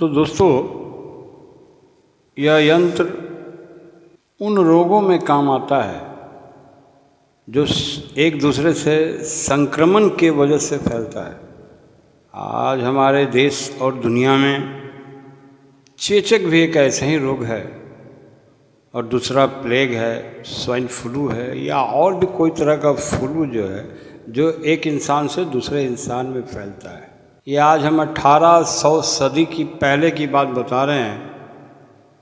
दोस्तों, यह यंत्र उन रोगों में काम आता है जो एक दूसरे से संक्रमण के वजह से फैलता है। आज हमारे देश और दुनिया में चेचक भी एक ऐसा ही रोग है, और दूसरा प्लेग है, स्वाइन फ्लू है, या और भी कोई तरह का फ्लू जो है जो एक इंसान से दूसरे इंसान में फैलता है। ये आज हम 1800 सदी की पहले की बात बता रहे हैं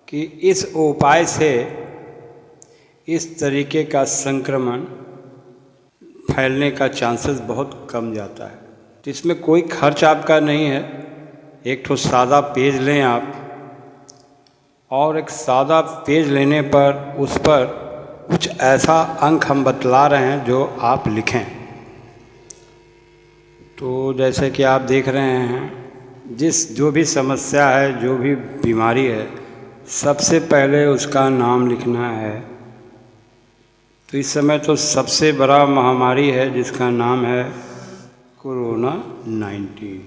कि इस उपाय से इस तरीके का संक्रमण फैलने का चांसेस बहुत कम जाता है। तो इसमें कोई खर्च आपका नहीं है। एक ठो सादा पेज लें आप, और एक सादा पेज लेने पर उस पर कुछ ऐसा अंक हम बतला रहे हैं जो आप लिखें। तो जैसे कि आप देख रहे हैं, जो भी समस्या है, जो भी बीमारी है, सबसे पहले उसका नाम लिखना है। तो इस समय तो सबसे बड़ा महामारी है जिसका नाम है कोरोना 19।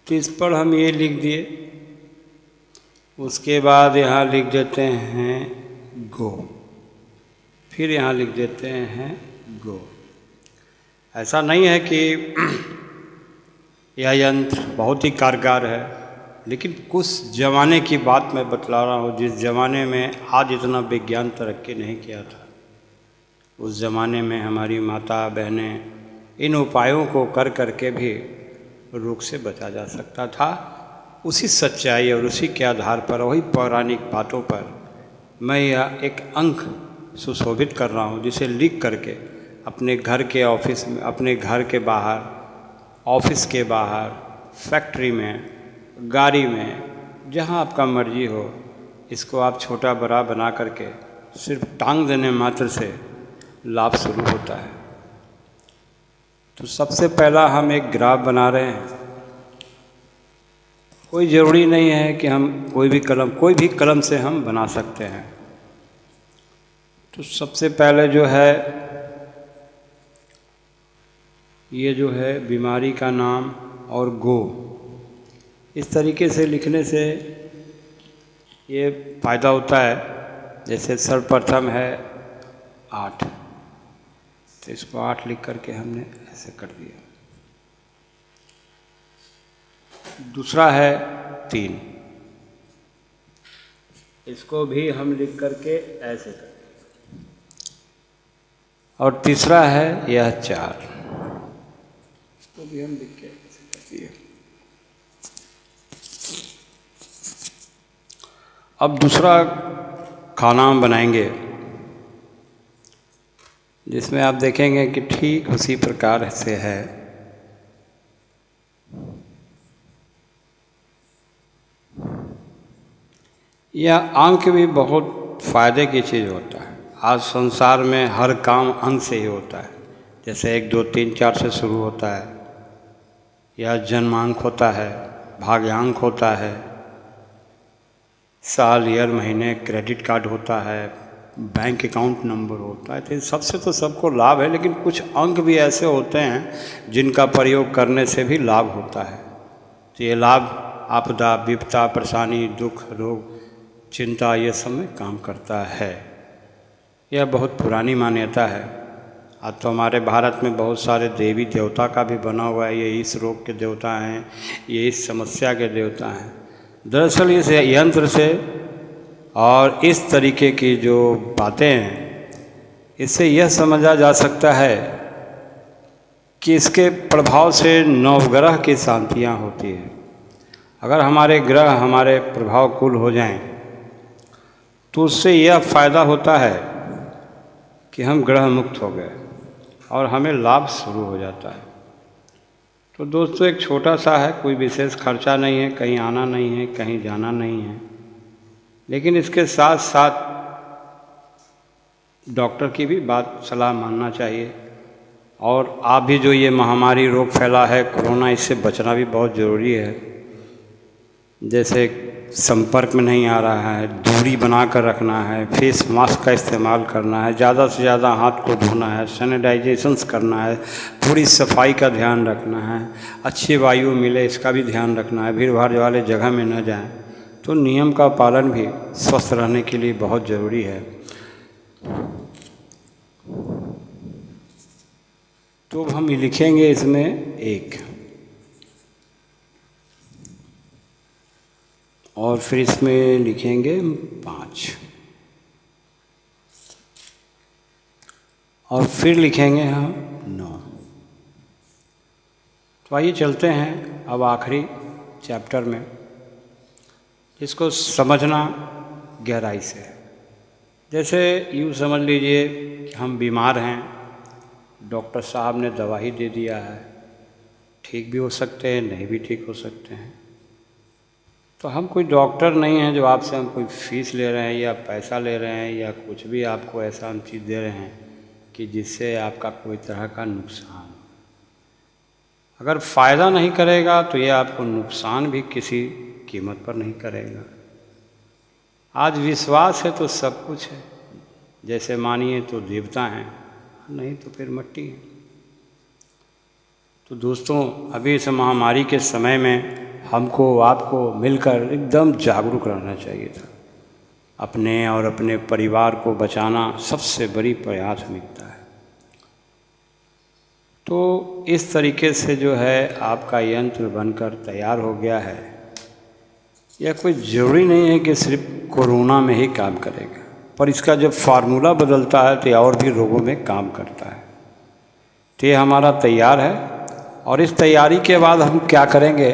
तो इस पर हम ये लिख दिए। उसके बाद यहाँ लिख देते हैं गो, फिर यहाँ लिख देते हैं गो। ऐसा नहीं है कि यह यंत्र बहुत ही कारगर है, लेकिन कुछ ज़माने की बात मैं बतला रहा हूँ जिस ज़माने में आज इतना विज्ञान तरक्की नहीं किया था। उस ज़माने में हमारी माता बहनें इन उपायों को कर करके भी रोग से बचा जा सकता था। उसी सच्चाई और उसी के आधार पर, वही पौराणिक बातों पर मैं यह एक अंक सुशोभित कर रहा हूँ, जिसे लिख करके अपने घर के ऑफिस में, अपने घर के बाहर, ऑफिस के बाहर, फैक्ट्री में, गाड़ी में, जहाँ आपका मर्जी हो, इसको आप छोटा बड़ा बना करके सिर्फ टांग देने मात्र से लाभ शुरू होता है। तो सबसे पहला हम एक ग्राफ बना रहे हैं। कोई ज़रूरी नहीं है कि हम कोई भी कलम से हम बना सकते हैं। तो सबसे पहले जो है, ये जो है बीमारी का नाम और गो, इस तरीके से लिखने से ये फ़ायदा होता है। जैसे सर्वप्रथम है 8, तो इसको 8 लिख करके हमने ऐसे कर दिया। दूसरा है 3, इसको भी हम लिख करके ऐसे कर दिया। और तीसरा है यह 4, इसको भी हम लिख के ऐसे कर दिए। अब दूसरा खाना हम बनाएंगे, जिसमें आप देखेंगे कि ठीक उसी प्रकार से है। यह अंक भी बहुत फ़ायदे की चीज़ होता है। आज संसार में हर काम अंक से ही होता है। जैसे 1 2 3 4 से शुरू होता है, या जन्मांक होता है, भाग्यांक होता है, साल, ईयर, महीने, क्रेडिट कार्ड होता है, बैंक अकाउंट नंबर होता है। तो सबसे तो सबको लाभ है, लेकिन कुछ अंक भी ऐसे होते हैं जिनका प्रयोग करने से भी लाभ होता है। तो ये लाभ आपदा, विपदा, परेशानी, दुख, रोग, चिंता, ये सब में काम करता है। यह बहुत पुरानी मान्यता है। आज तो हमारे भारत में बहुत सारे देवी देवता का भी बना हुआ है। ये इस रोग के देवता हैं, ये इस समस्या के देवता हैं। दरअसल इस यंत्र से और इस तरीके की जो बातें हैं, इससे यह समझा जा सकता है कि इसके प्रभाव से नवग्रह की शांतियाँ होती हैं। अगर हमारे ग्रह हमारे प्रभाव कुल हो जाएं, तो उससे यह फ़ायदा होता है कि हम ग्रह मुक्त हो गए और हमें लाभ शुरू हो जाता है। तो दोस्तों, एक छोटा सा है, कोई विशेष खर्चा नहीं है, कहीं आना नहीं है, कहीं जाना नहीं है, लेकिन इसके साथ साथ डॉक्टर की भी बात सलाह मानना चाहिए। और आप भी, जो ये महामारी रोग फैला है कोरोना, इससे बचना भी बहुत ज़रूरी है। जैसे संपर्क में नहीं आ रहा है, दूरी बना कर रखना है, फेस मास्क का इस्तेमाल करना है, ज़्यादा से ज़्यादा हाथ को धोना है, सैनिटाइजेशंस करना है, पूरी सफाई का ध्यान रखना है, अच्छी वायु मिले इसका भी ध्यान रखना है, भीड़ भाड़ वाले जगह में न जाएं। तो नियम का पालन भी स्वस्थ रहने के लिए बहुत ज़रूरी है। तो हम लिखेंगे इसमें 1 और फिर इसमें लिखेंगे 5 और फिर लिखेंगे हम 9। तो आइए चलते हैं अब आखिरी चैप्टर में, जिसको समझना गहराई से। जैसे यूँ समझ लीजिए कि हम बीमार हैं, डॉक्टर साहब ने दवा ही दे दिया है, ठीक भी हो सकते हैं, नहीं भी ठीक हो सकते हैं। तो हम कोई डॉक्टर नहीं हैं जो आपसे हम कोई फ़ीस ले रहे हैं या पैसा ले रहे हैं या कुछ भी आपको ऐसा हम चीज़ दे रहे हैं कि जिससे आपका कोई तरह का नुकसान। अगर फ़ायदा नहीं करेगा तो ये आपको नुकसान भी किसी कीमत पर नहीं करेगा। आज विश्वास है तो सब कुछ है, जैसे मानिए तो देवता हैं, नहीं तो फिर मट्टी है। तो दोस्तों, अभी इस महामारी के समय में हमको आपको मिलकर एकदम जागरूक रहना चाहिए था। अपने और अपने परिवार को बचाना सबसे बड़ी प्राथमिकता है। तो इस तरीके से जो है आपका यंत्र बनकर तैयार हो गया है। यह कोई ज़रूरी नहीं है कि सिर्फ कोरोना में ही काम करेगा, पर इसका जब फार्मूला बदलता है तो और भी रोगों में काम करता है। तो ये हमारा तैयार है और इस तैयारी के बाद हम क्या करेंगे,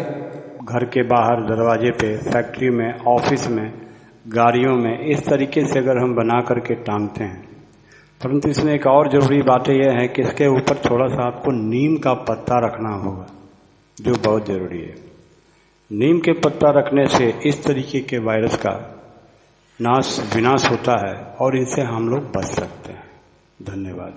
घर के बाहर, दरवाजे पे, फैक्ट्री में, ऑफिस में, गाड़ियों में, इस तरीके से अगर हम बना करके टांगते हैं। परंतु इसमें एक और ज़रूरी बात यह है कि इसके ऊपर थोड़ा सा आपको नीम का पत्ता रखना होगा, जो बहुत ज़रूरी है। नीम के पत्ता रखने से इस तरीके के वायरस का विनाश होता है और इनसे हम लोग बच सकते हैं। धन्यवाद।